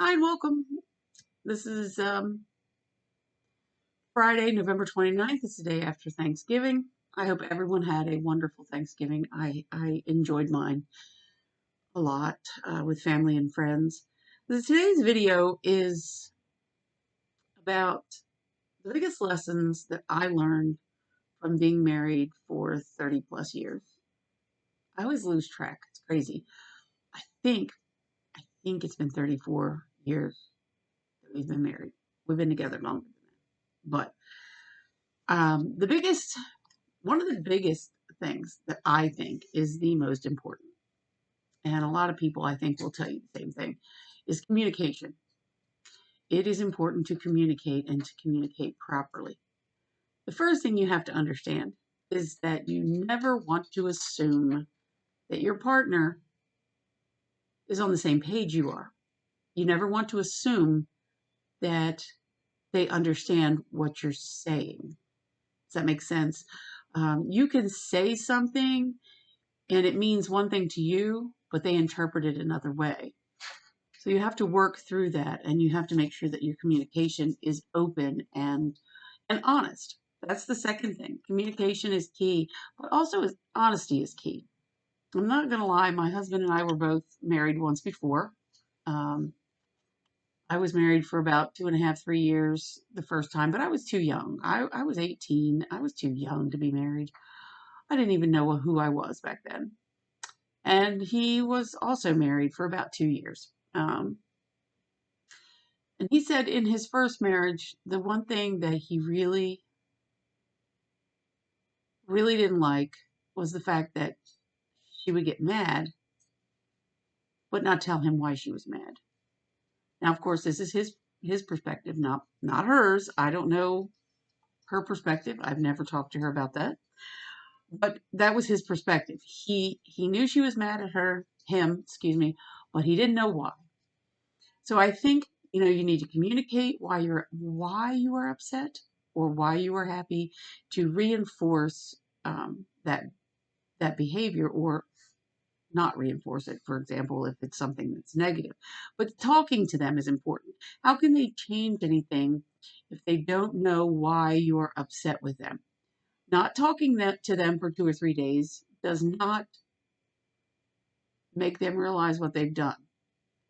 Hi and welcome. This is Friday, November 29th. It's the day after Thanksgiving. I hope everyone had a wonderful Thanksgiving. I enjoyed mine a lot with family and friends. Today's video is about the biggest lessons that I learned from being married for 30 plus years. I always lose track. It's crazy. I think I think it's been 34 years that we've been married. We've been together longer than that. But the biggest one of the biggest things that I think is the most important, and a lot of people I think will tell you the same thing, is communication. It is important to communicate and to communicate properly. The first thing you have to understand is that you never want to assume that your partner is on the same page you are. You never want to assume that they understand what you're saying. Does that make sense? You can say something and it means one thing to you, but they interpret it another way. So you have to work through that, and you have to make sure that your communication is open and honest. That's the second thing. Communication is key, but also honesty is key. I'm not going to lie. My husband and I were both married once before. Um, I was married for about 2.5, 3 years the first time, but I was too young. I was 18. I was too young to be married. I didn't even know who I was back then. And he was also married for about 2 years. And he said in his first marriage, the one thing that he really, really didn't like was the fact that she would get mad, but not tell him why she was mad. Now, of course, this is his perspective, not hers. I don't know her perspective. I've never talked to her about that, but that was his perspective. He knew she was mad at him, excuse me, but he didn't know why. So I think you need to communicate why you are upset or why you are happy to reinforce that behavior or not reinforce it. For example, if it's something that's negative, but talking to them is important. How can they change anything if they don't know why you're upset with them? Not talking to them for 2 or 3 days does not make them realize what they've done.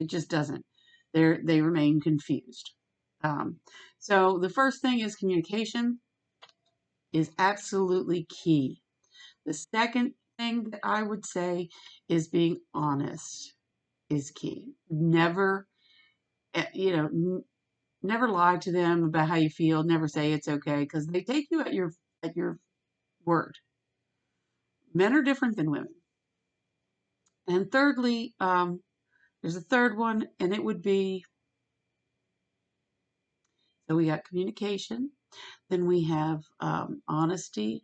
It just doesn't. They remain confused. Um, so the first thing is communication is absolutely key. The second thing that I would say is being honest is key. Never, eh, you know, n- never lie to them about how you feel. Never say it's okay because they take you at your word. Men are different than women. And thirdly, there's a third one, and it would be so we got communication, then we have honesty,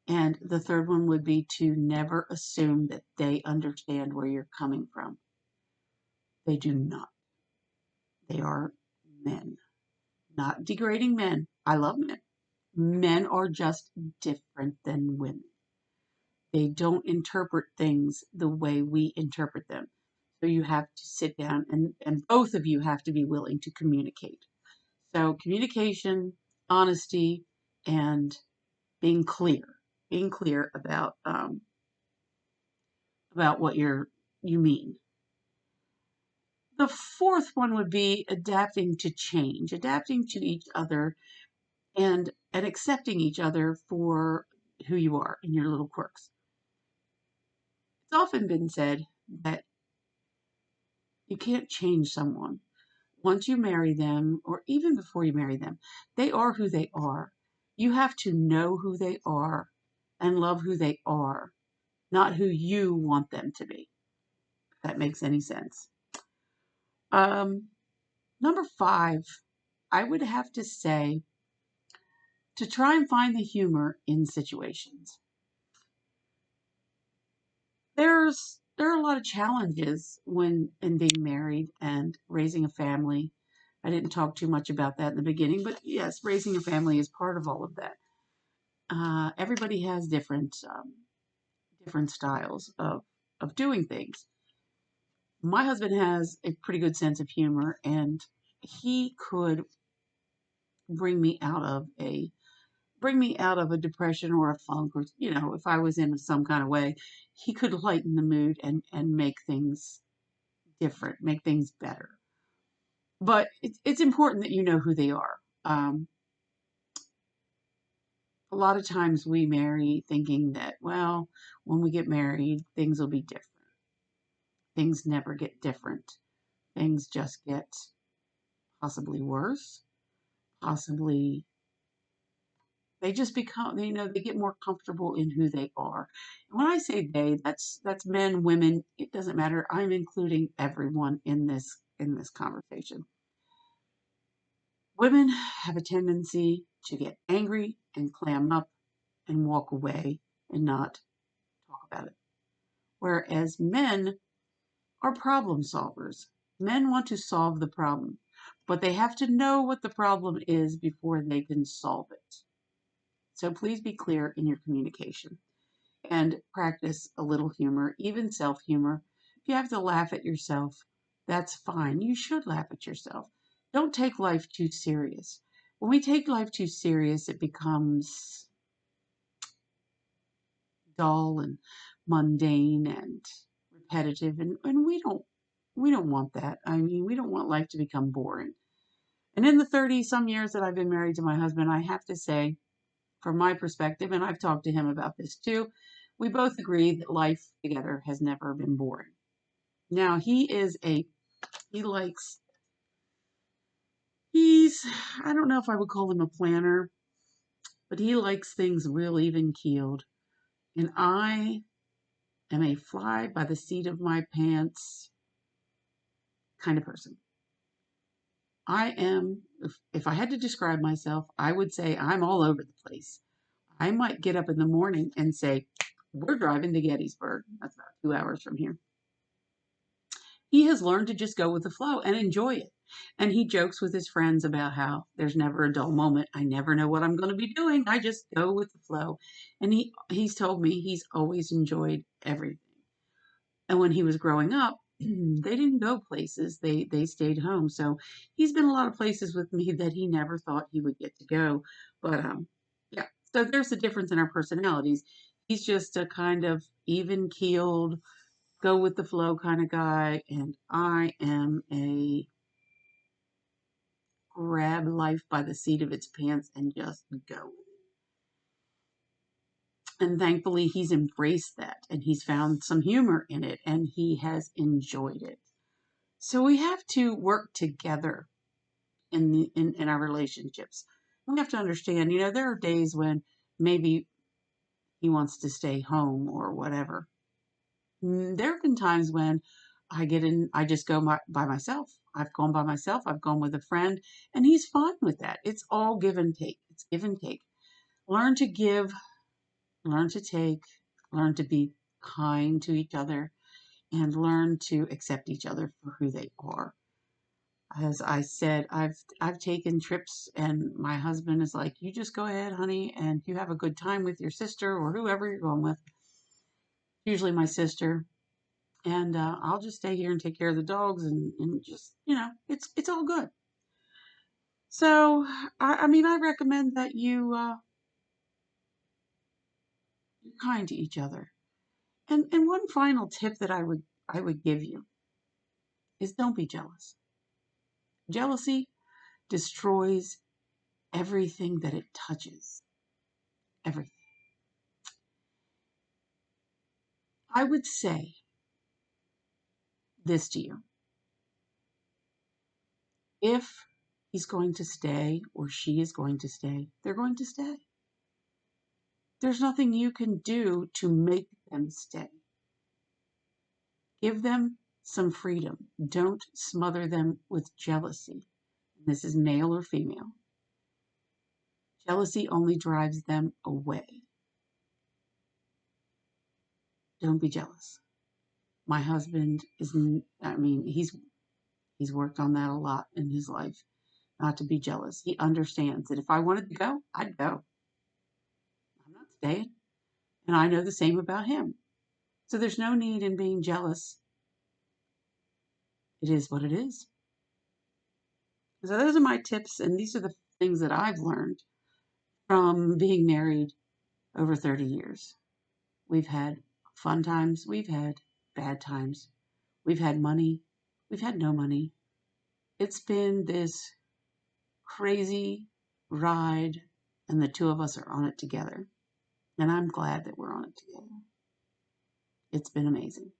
and the third one would be to never assume that they understand where you're coming from. They do not. They are men. Not degrading men. I love men. Men are just different than women. They don't interpret things the way we interpret them. So you have to sit down and both of you have to be willing to communicate. So communication, honesty, and being clear. Being clear about what you mean. The fourth one would be adapting to change, adapting to each other and accepting each other for who you are and your little quirks. It's often been said that you can't change someone. Once you marry them, or even before you marry them, they are who they are. You have to know who they are and love who they are, not who you want them to be. If that makes any sense. Um, Number five, I would have to say to try and find the humor in situations. There are a lot of challenges when in being married and raising a family. I didn't talk too much about that in the beginning, but yes, raising a family is part of all of that. Everybody has different styles of doing things, My husband has a pretty good sense of humor, and he could bring me out of a depression or a funk, or if I was in some kind of way, he could lighten the mood and make things different, make things better. But it's important that you know who they are. A lot of times we marry thinking that, well, when we get married, things will be different. Things never get different. Things just get possibly worse, possibly they just become, they get more comfortable in who they are. And when I say they, that's men, women, it doesn't matter. I'm including everyone in this conversation. Women have a tendency to get angry and clam up and walk away and not talk about it. Whereas men are problem solvers. Men want to solve the problem, but they have to know what the problem is before they can solve it. So please be clear in your communication and practice a little humor, even self humor. If you have to laugh at yourself, that's fine. You should laugh at yourself. Don't take life too serious. When we take life too serious, it becomes dull and mundane and repetitive, and we don't want that. I mean, we don't want life to become boring. And in the 30 some years that I've been married to my husband, I have to say, from my perspective, and I've talked to him about this too, we both agree that life together has never been boring. Now, he likes, he's, I don't know if I would call him a planner, but he likes things real even keeled. And I am a fly by the seat of my pants kind of person. I am, if I had to describe myself, I would say I'm all over the place. I might get up in the morning and say, we're driving to Gettysburg. That's about 2 hours from here. He has learned to just go with the flow and enjoy it. And he jokes with his friends about how there's never a dull moment. I never know what I'm going to be doing. I just go with the flow. And he's told me he's always enjoyed everything. And when he was growing up, they didn't go places. They stayed home. So he's been a lot of places with me that he never thought he would get to go. But yeah. So there's a difference in our personalities. He's just a kind of even keeled, go with the flow kind of guy, and I am a grab life by the seat of its pants and just go. And thankfully, he's embraced that and he's found some humor in it and he has enjoyed it. So we have to work together in our relationships. We have to understand, there are days when maybe he wants to stay home or whatever. There have been times when I just go by myself. I've gone by myself. I've gone with a friend, and he's fine with that. It's all give and take. It's give and take. Learn to give, learn to take, learn to be kind to each other, and learn to accept each other for who they are. As I said, I've taken trips, and my husband is like, "You just go ahead, honey, and you have a good time with your sister or whoever you're going with." Usually my sister, and I'll just stay here and take care of the dogs and just it's all good. So I mean I recommend that you're kind to each other. And one final tip that I would give you is don't be jealous. Jealousy destroys everything that it touches. Everything. I would say this to you. If he's going to stay or she is going to stay, they're going to stay. There's nothing you can do to make them stay. Give them some freedom. Don't smother them with jealousy. This is male or female. Jealousy only drives them away. Don't be jealous. My husband is, I mean, he's worked on that a lot in his life, not to be jealous. He understands that if I wanted to go, I'd go. I'm not staying. And I know the same about him. So there's no need in being jealous it is what it is. So those are my tips, and these are the things that I've learned from being married over 30 years. We've had fun times, we've had bad times, we've had money, we've had no money. It's been this crazy ride, and the two of us are on it together. And I'm glad that we're on it together. It's been amazing.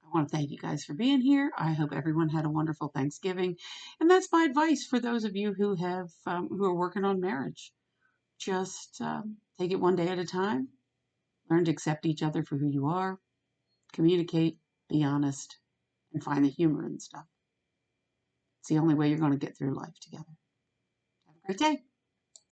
I want to thank you guys for being here. I hope everyone had a wonderful Thanksgiving. And that's my advice for those of you who are working on marriage. Just take it one day at a time. Learn to accept each other for who you are. Communicate, be honest, and find the humor in stuff. It's the only way you're going to get through life together. Have a great day.